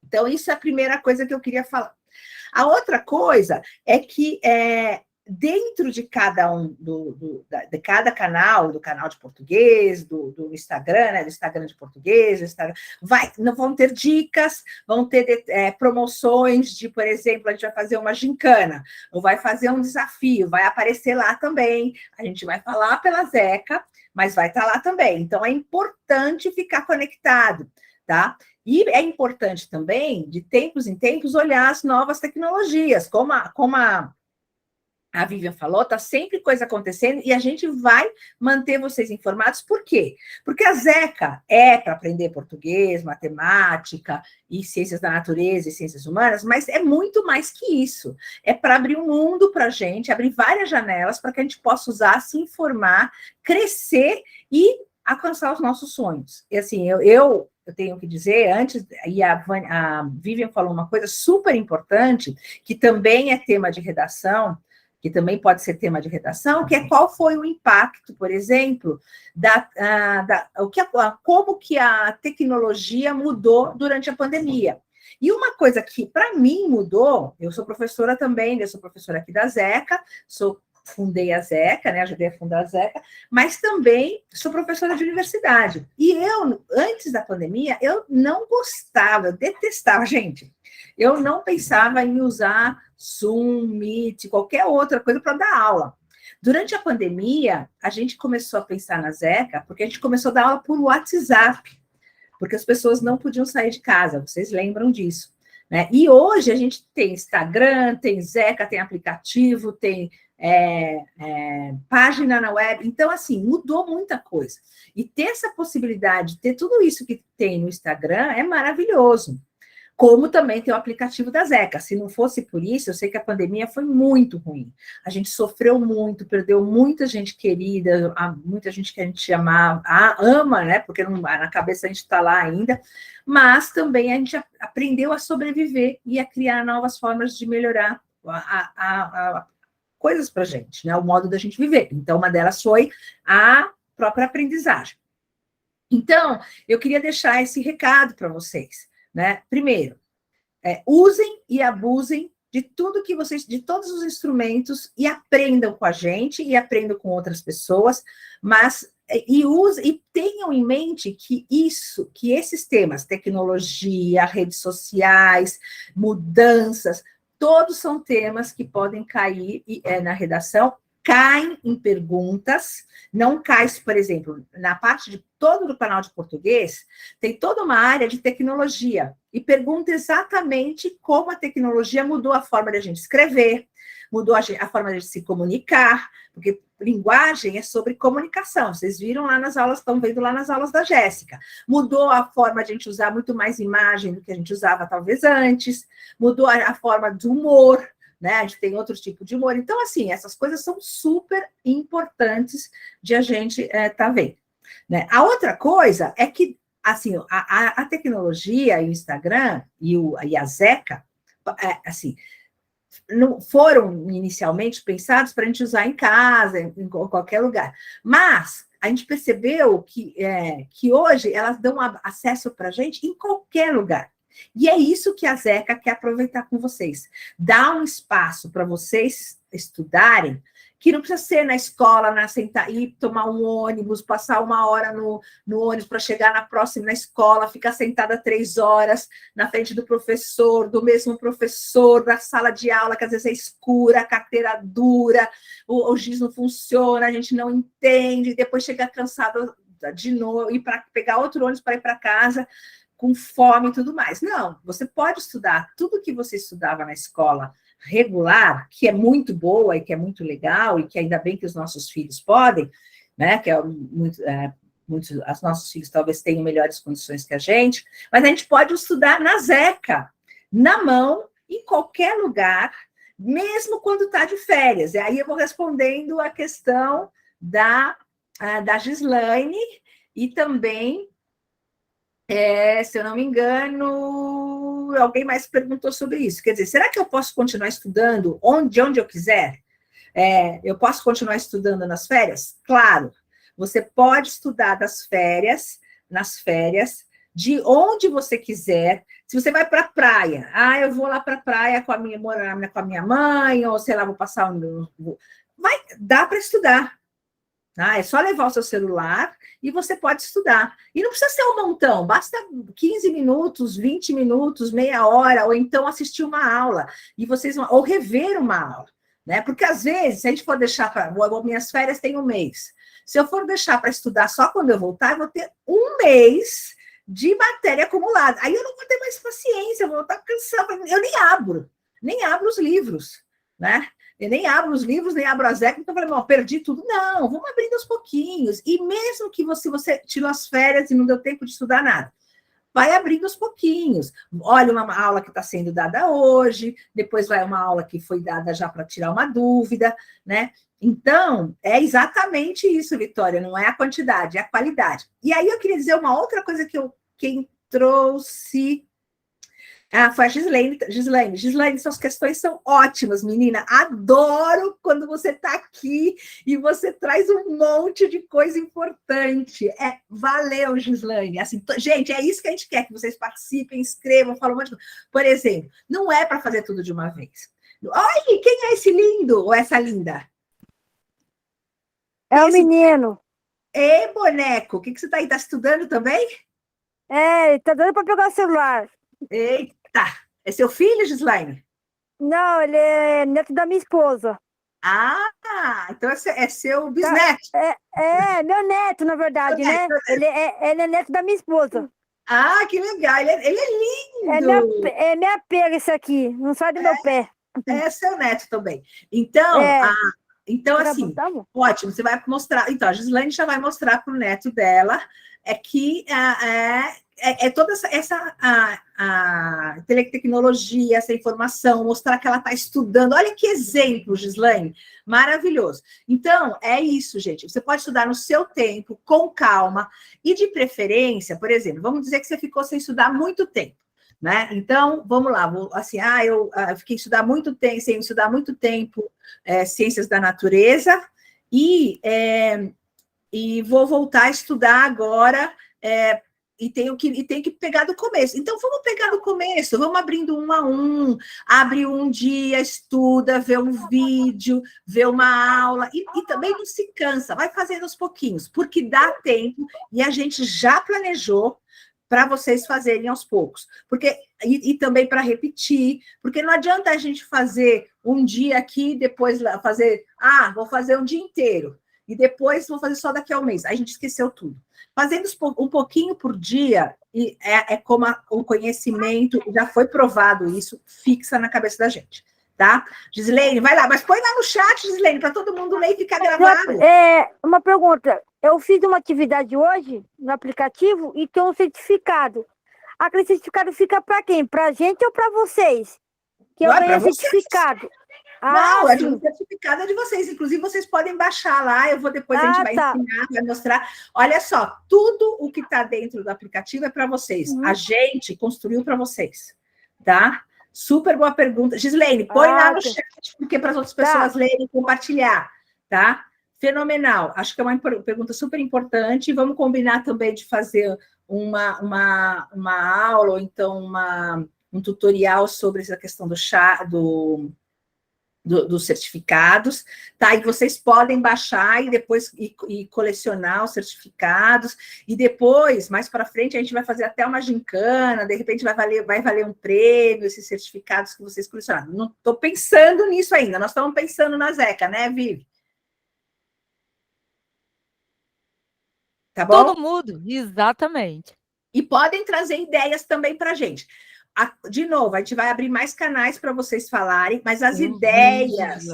Então, isso é a primeira coisa que eu queria falar. A outra coisa é que dentro de cada de cada canal, do canal de português, do Instagram, né, do Instagram de português, vão ter dicas, vão ter promoções de, por exemplo, a gente vai fazer uma gincana, ou vai fazer um desafio, vai aparecer lá também, a gente vai falar pela Zeca, mas vai estar lá também. Então, é importante ficar conectado, tá? E é importante também, de tempos em tempos, olhar as novas tecnologias, como a Vivian falou, está sempre coisa acontecendo e a gente vai manter vocês informados. Por quê? Porque a Zeca é para aprender português, matemática e ciências da natureza e ciências humanas, mas é muito mais que isso. É para abrir um mundo para a gente, abrir várias janelas para que a gente possa usar, se informar, crescer e alcançar os nossos sonhos. E assim, eu tenho que dizer, antes, e a Vivian falou uma coisa super importante, que também é tema de redação, que também pode ser tema de redação, que é qual foi o impacto, por exemplo, como que a tecnologia mudou durante a pandemia. E uma coisa que, para mim, mudou, eu sou professora também, eu sou professora aqui da Zeca, fundei a Zeca, né, ajudei a fundar a Zeca, mas também sou professora de universidade. E eu, antes da pandemia, eu não gostava, eu detestava, gente. Eu não pensava em usar Zoom, Meet, qualquer outra coisa para dar aula. Durante a pandemia, a gente começou a pensar na Zeca, porque a gente começou a dar aula por WhatsApp, porque as pessoas não podiam sair de casa, vocês lembram disso. Né? E hoje a gente tem Instagram, tem Zeca, tem aplicativo, tem página na web. Então, assim, mudou muita coisa. E ter essa possibilidade de ter tudo isso que tem no Instagram é maravilhoso. Como também tem o aplicativo da Zeca. Se não fosse por isso, eu sei que a pandemia foi muito ruim. A gente sofreu muito, perdeu muita gente querida, muita gente que a gente ama, né? Porque na cabeça a gente está lá ainda, mas também a gente aprendeu a sobreviver e a criar novas formas de melhorar coisas para a gente, né? O modo da gente viver. Então, uma delas foi a própria aprendizagem. Então, eu queria deixar esse recado para vocês. Né? Primeiro, usem e abusem de tudo que vocês, de todos os instrumentos e aprendam com a gente e aprendam com outras pessoas, mas e tenham em mente que esses temas, tecnologia, redes sociais, mudanças, todos são temas que podem cair na redação, caem em perguntas, não cai, por exemplo, na parte de todo do canal de português, tem toda uma área de tecnologia, e pergunta exatamente como a tecnologia mudou a forma de a gente escrever, mudou a forma de a gente se comunicar, porque linguagem é sobre comunicação, vocês viram lá nas aulas, estão vendo lá nas aulas da Jéssica, mudou a forma de a gente usar muito mais imagem do que a gente usava talvez antes, mudou a forma do humor, né? A gente tem outro tipo de humor. Então, assim, essas coisas são super importantes de a gente tá vendo. Né? A outra coisa é que, assim, a tecnologia e o Instagram e a Zeca, assim, não foram inicialmente pensados para a gente usar em casa, em qualquer lugar. Mas a gente percebeu que hoje elas dão acesso para a gente em qualquer lugar. E é isso que a Zeca quer aproveitar com vocês. Dar um espaço para vocês estudarem, que não precisa ser na escola, sentar e tomar um ônibus, passar 1 hora no ônibus para chegar na escola, ficar sentada 3 horas na frente do professor, do mesmo professor, da sala de aula, que às vezes é escura, a carteira dura, o giz não funciona, a gente não entende, depois chega cansado de novo, ir para pegar outro ônibus para ir para casa com fome e tudo mais. Não, você pode estudar tudo que você estudava na escola regular, que é muito boa e que é muito legal, e que ainda bem que os nossos filhos podem, né? Que é muito, os nossos filhos talvez tenham melhores condições que a gente, mas a gente pode estudar na Zeca, na mão, em qualquer lugar, mesmo quando está de férias. E aí eu vou respondendo a questão da Gislaine e também, se eu não me engano, alguém mais perguntou sobre isso. Quer dizer, será que eu posso continuar estudando onde eu quiser? Eu posso continuar estudando nas férias? Claro, você pode estudar nas férias, de onde você quiser. Se você vai para a praia, eu vou lá para a praia morar com a minha mãe, ou sei lá, vou passar dá para estudar. É só levar o seu celular e você pode estudar. E não precisa ser um montão, basta 15 minutos, 20 minutos, meia hora, ou então assistir uma aula, ou rever uma aula. Né? Porque, às vezes, se a gente for deixar para... Minhas férias têm um mês. Se eu for deixar para estudar só quando eu voltar, eu vou ter um mês de matéria acumulada. Aí eu não vou ter mais paciência, eu vou estar cansada. Eu nem abro os livros, né? Eu nem abro os livros, nem abro as então eu falei, perdi tudo. Não, vamos abrindo aos pouquinhos. E mesmo que você tirou as férias e não deu tempo de estudar nada, vai abrindo aos pouquinhos. Olha uma aula que está sendo dada hoje, depois vai uma aula que foi dada já para tirar uma dúvida, né? Então, é exatamente isso, Vitória, não é a quantidade, é a qualidade. E aí eu queria dizer uma outra coisa que quem trouxe... foi a Gislaine. Gislaine, suas questões são ótimas, menina. Adoro quando você está aqui e você traz um monte de coisa importante. Valeu, Gislaine. Assim, gente, é isso que a gente quer, que vocês participem, escrevam, falem um monte de coisa. Por exemplo, não é para fazer tudo de uma vez. Olha, quem é esse lindo ou essa linda? É o menino. Ei, boneco, o que você está aí? Está estudando também? Tá dando para pegar o celular. Eita, é seu filho, Gislaine? Não, ele é neto da minha esposa. Então é seu bisneto. Meu neto, na verdade, né? Ele é neto da minha esposa. Que legal, ele é lindo. É minha pega esse aqui, não sai do meu pé. É seu neto também. Então, assim, ótimo, você vai mostrar. Então, a Gislaine já vai mostrar para o neto dela que toda essa tecnologia, essa informação, mostrar que ela está estudando. Olha que exemplo, Gislaine, maravilhoso. Então, é isso, gente. Você pode estudar no seu tempo, com calma, e de preferência, por exemplo, vamos dizer que você ficou sem estudar muito tempo. Né? Então, vamos lá, eu fiquei sem estudar muito tempo ciências da natureza e vou voltar a estudar agora e tenho que pegar do começo. Então, vamos pegar do começo, vamos abrindo um a um, abre um dia, estuda, vê um vídeo, vê uma aula, e também não se cansa, vai fazendo aos pouquinhos, porque dá tempo, e a gente já planejou para vocês fazerem aos poucos. E também para repetir, porque não adianta a gente fazer um dia aqui, depois fazer, vou fazer um dia inteiro, e depois vou fazer só daqui a um mês. A gente esqueceu tudo. Fazendo um pouquinho por dia, como o conhecimento, já foi provado isso, fixa na cabeça da gente. Tá? Gislaine, vai lá, mas põe lá no chat, Gislaine, para todo mundo ler e ficar gravado. Uma pergunta. Eu fiz uma atividade hoje no aplicativo e tem um certificado. Aquele certificado fica para quem? Para a gente ou para vocês? Que eu ganhei certificado. Não, o certificado é de vocês. Inclusive, vocês podem baixar lá. Depois a gente vai ensinar, vai mostrar. Olha só, tudo o que está dentro do aplicativo é para vocês. A gente construiu para vocês, tá? Super boa pergunta. Gislaine, põe lá no chat, porque para as outras pessoas lerem e compartilhar, tá? Fenomenal. Acho que é uma pergunta super importante. Vamos combinar também de fazer uma aula, ou então um tutorial sobre essa questão dos certificados, tá? E vocês podem baixar e depois colecionar os certificados, e depois, mais para frente, a gente vai fazer até uma gincana, de repente vai valer um prêmio, esses certificados que vocês colecionaram. Não estou pensando nisso ainda, nós estamos pensando na Zeca, né, Vivi? tá bom? Todo mundo, exatamente. E podem trazer ideias também para a gente. De novo, a gente vai abrir mais canais para vocês falarem, mas as ideias.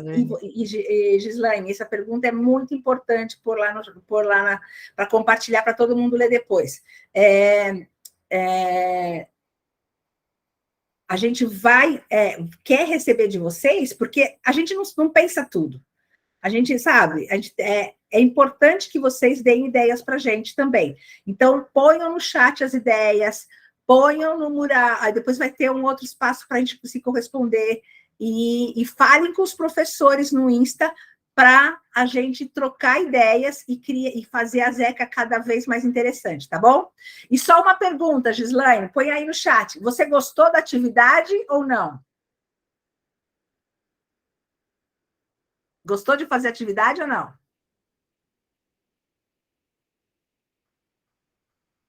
Gislaine, essa pergunta é muito importante para compartilhar para todo mundo ler depois. A gente quer receber de vocês, porque a gente não pensa tudo. A gente sabe, é importante que vocês deem ideias para a gente também. Então, ponham no chat as ideias, ponham no mural, aí depois vai ter um outro espaço para a gente se corresponder, e falem com os professores no Insta para a gente trocar ideias e fazer a Zeca cada vez mais interessante, tá bom? E só uma pergunta, Gislaine, põe aí no chat. Você gostou da atividade ou não? Gostou de fazer atividade ou não?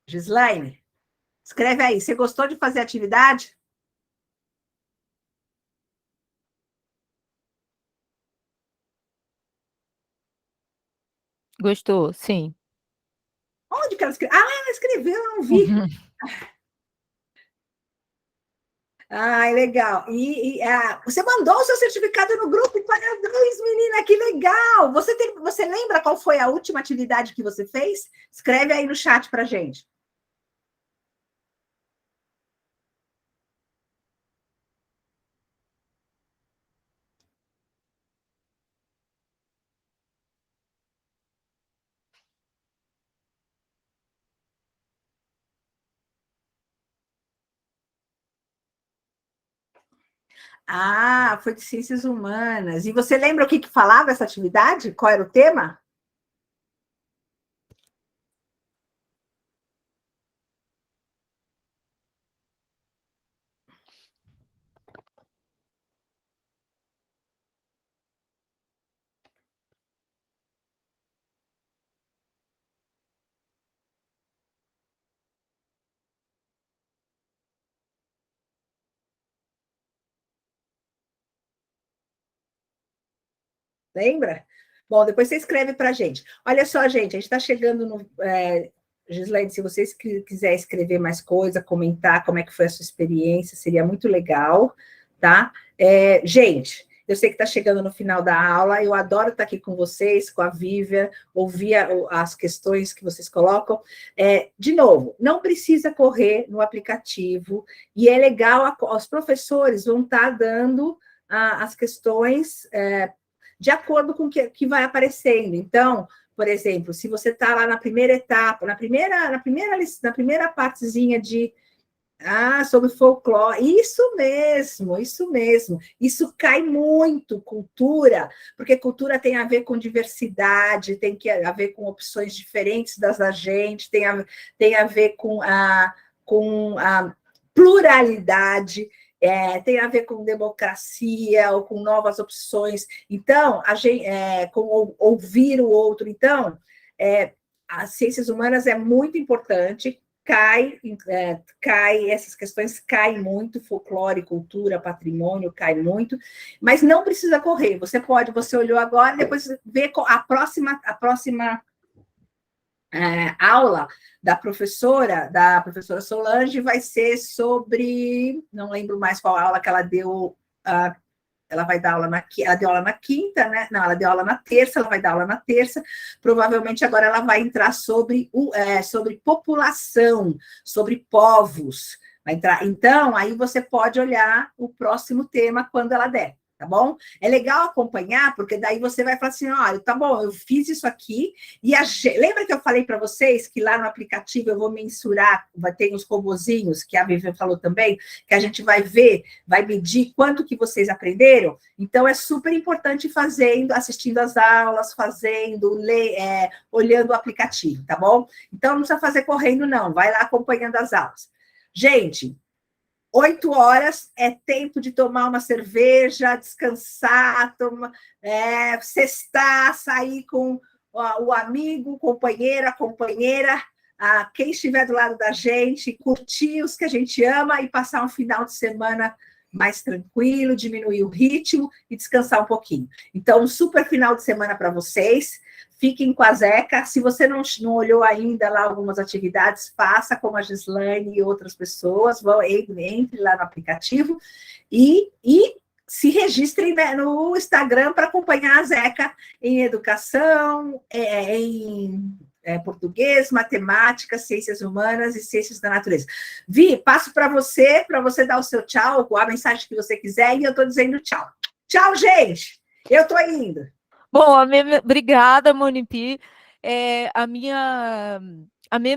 Gislaine, escreve aí. Você gostou de fazer atividade? Gostou, sim. Onde que ela escreveu? Ah, ela escreveu, eu não vi. Ai, legal. Você mandou o seu certificado no grupo? Parabéns, menina, que legal! Você lembra qual foi a última atividade que você fez? Escreve aí no chat para gente. Ah, foi de Ciências Humanas. E você lembra o que falava essa atividade? Qual era o tema? Lembra? Bom, depois você escreve para a gente. Olha só, gente, a gente está chegando no... Gislaine, se vocês quiserem escrever mais coisa, comentar como é que foi a sua experiência, seria muito legal, tá? Gente, eu sei que está chegando no final da aula, eu adoro estar aqui com vocês, com a Vivian, ouvir as questões que vocês colocam. De novo, não precisa correr no aplicativo, e é legal, os professores vão estar dando as questões de acordo com o que vai aparecendo. Então, por exemplo, se você está lá na primeira etapa, na primeira partezinha sobre folclore, isso mesmo, isso mesmo. Isso cai muito, cultura, porque cultura tem a ver com diversidade, tem a ver com opções diferentes das da gente, tem a ver com a pluralidade, tem a ver com democracia ou com novas opções. Então, com ouvir o outro. Então, as ciências humanas é muito importante, essas questões caem muito, folclore, cultura, patrimônio, cai muito, mas não precisa correr. Você olhou agora, depois vê a próxima aula da professora Solange vai ser sobre, não lembro mais qual aula que ela deu, ela vai dar aula ela deu aula na quinta, né? Não, ela deu aula na terça, ela vai dar aula na terça, provavelmente agora ela vai entrar sobre população, sobre povos, vai entrar. Então, aí você pode olhar o próximo tema quando ela der. Tá bom? É legal acompanhar, porque daí você vai falar assim, olha, tá bom, eu fiz isso aqui, lembra que eu falei para vocês que lá no aplicativo eu vou mensurar, vai ter uns robozinhos, que a Vivian falou também, que a gente vai ver, vai medir quanto que vocês aprenderam? Então, é super importante assistindo as aulas, olhando o aplicativo, tá bom? Então, não precisa fazer correndo, não, vai lá acompanhando as aulas. Gente, 8 horas é tempo de tomar uma cerveja, descansar, sextar, sair com o amigo, o companheiro, a companheira, quem estiver do lado da gente, curtir os que a gente ama e passar um final de semana mais tranquilo, diminuir o ritmo e descansar um pouquinho. Então, um super final de semana para vocês. Fiquem com a Zeca. Se você não olhou ainda lá algumas atividades, faça como a Gislaine e outras pessoas. Entre lá no aplicativo e se registrem, né, no Instagram para acompanhar a Zeca em educação, em português, matemática, ciências humanas e ciências da natureza. Vi, passo para você dar o seu tchau, a mensagem que você quiser, e eu estou dizendo tchau. Tchau, gente! Eu estou indo. Bom, obrigada, Monipi. A minha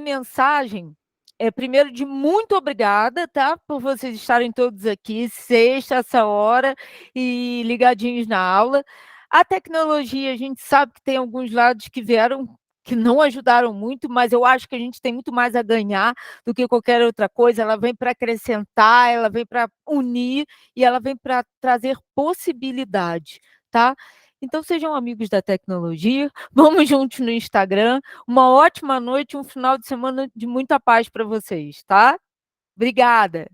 mensagem é, primeiro, de muito obrigada, tá? Por vocês estarem todos aqui, sexta, essa hora, e ligadinhos na aula. A tecnologia, a gente sabe que tem alguns lados que vieram, que não ajudaram muito, mas eu acho que a gente tem muito mais a ganhar do que qualquer outra coisa. Ela vem para acrescentar, ela vem para unir, e ela vem para trazer possibilidade, tá? Então, sejam amigos da tecnologia, vamos juntos no Instagram. Uma ótima noite, um final de semana de muita paz para vocês, tá? Obrigada!